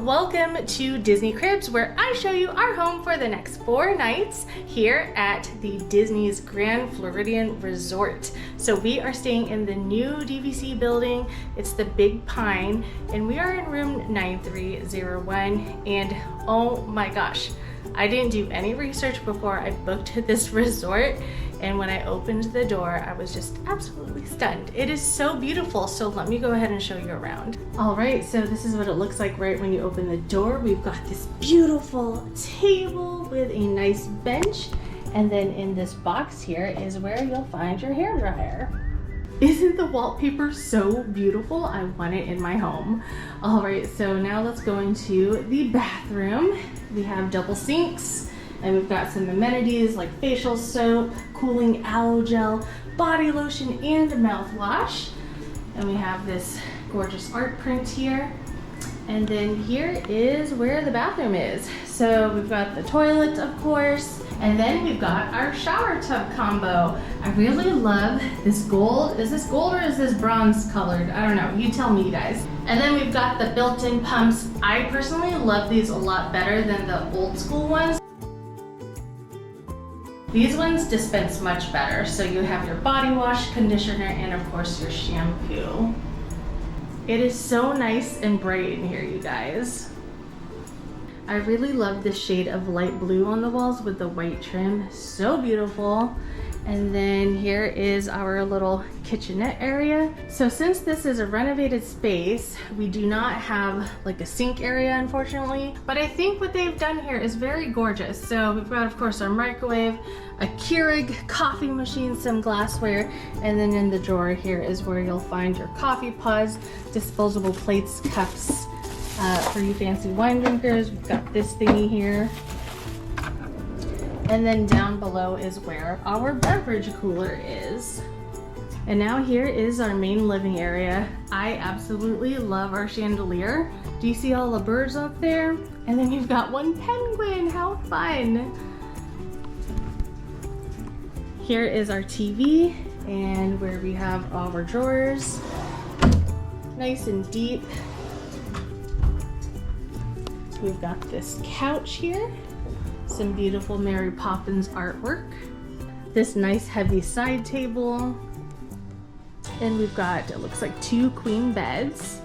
Welcome to Disney Cribs, where I show you our home for the next 4 nights here at the Disney's Grand Floridian Resort. So we are staying in the new DVC building. It's the Big Pine, and we are in room 9301. And oh my gosh, I didn't do any research before I booked this resort. And when I opened the door, I was just absolutely stunned. It is so beautiful. So let me go ahead and show you around. All right, so this is what it looks like right when you open the door. We've got this beautiful table with a nice bench. And then in this box here is where you'll find your hairdryer. Isn't the wallpaper so beautiful? I want it in my home. All right, so now let's go into the bathroom. We have double sinks. And we've got some amenities like facial soap, cooling aloe gel, body lotion, and mouthwash. And we have this gorgeous art print here. And then here is where the bathroom is. So we've got the toilet, of course, and then we've got our shower tub combo. I really love this gold. Is this gold or is this bronze colored? I don't know, you tell me, guys. And then we've got the built-in pumps. I personally love these a lot better than the old school ones. These ones dispense much better. So you have your body wash, conditioner, and of course your shampoo. It is so nice and bright in here, you guys. I really love this shade of light blue on the walls with the white trim. So beautiful. And then here is our little kitchenette area. So since this is a renovated space, we do not have like a sink area, unfortunately. But I think what they've done here is very gorgeous. So we've got, of course, our microwave, a Keurig coffee machine, some glassware, and then in the drawer here is where you'll find your coffee pods, disposable plates, cups, for you fancy wine drinkers. We've got this thingy here. And then down below is where our beverage cooler is. And now here is our main living area. I absolutely love our chandelier. Do you see all the birds up there? And then you've got one penguin, how fun. Here is our TV and where we have all our drawers. Nice and deep. We've got this couch here. Some beautiful Mary Poppins artwork. This nice heavy side table. And we've got, it looks like 2 queen beds.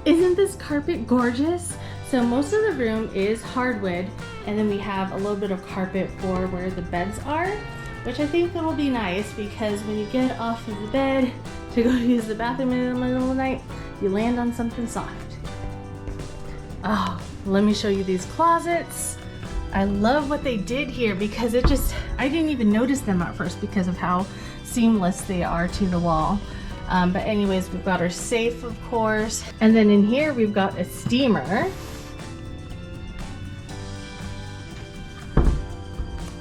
Isn't this carpet gorgeous? So most of the room is hardwood, and then we have a little bit of carpet for where the beds are, which I think that'll be nice because when you get off of the bed to go use the bathroom in the middle of the night, you land on something soft. Oh, let me show you these closets. I love what they did here because I didn't even notice them at first because of how seamless they are to the wall. But anyways, we've got our safe, of course. And then in here, we've got a steamer.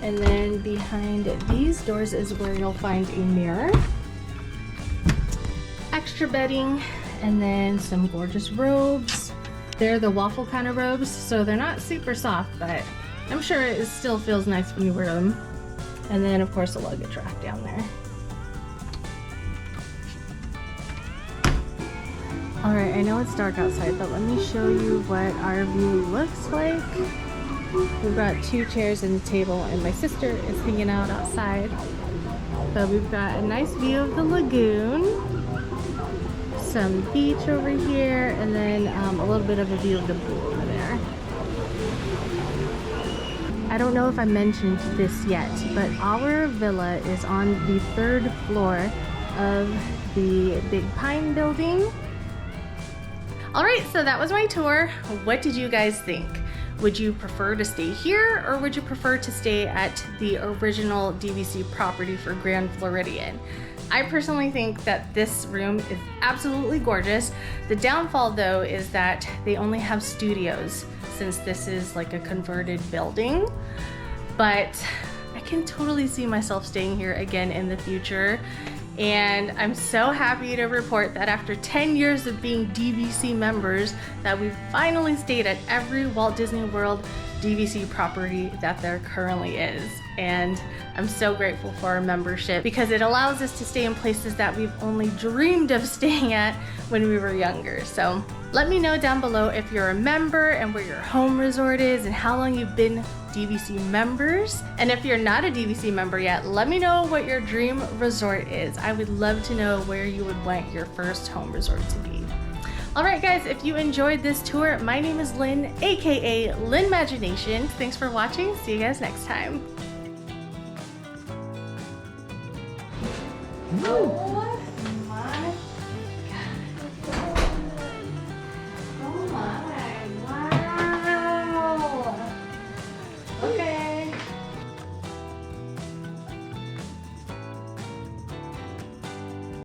And then behind these doors is where you'll find a mirror, extra bedding, and then some gorgeous robes. They're the waffle kind of robes, so they're not super soft, but I'm sure it still feels nice when you wear them. And then, of course, a luggage rack down there. All right, I know it's dark outside, but let me show you what our view looks like. We've got 2 chairs and a table, and my sister is hanging out outside. So we've got a nice view of the lagoon, some beach over here, and then a little bit of a view of the pool over there. I don't know if I mentioned this yet, but our villa is on the 3rd floor of the Big Pine building. All right, so that was my tour. What did you guys think? Would you prefer to stay here, or would you prefer to stay at the original DVC property for Grand Floridian? I personally think that this room is absolutely gorgeous. The downfall, though, is that they only have studios since this is like a converted building. But I can totally see myself staying here again in the future. And I'm so happy to report that after 10 years of being DVC members, that we've finally stayed at every Walt Disney World DVC property that there currently is. And I'm so grateful for our membership because it allows us to stay in places that we've only dreamed of staying at when we were younger. So let me know down below if you're a member and where your home resort is and how long you've been DVC members. And if you're not a DVC member yet, let me know what your dream resort is. I would love to know where you would want your first home resort to be. Alright guys, if you enjoyed this tour, my name is Lynn, aka Lynmagination. Thanks for watching. See you guys next time. Oh.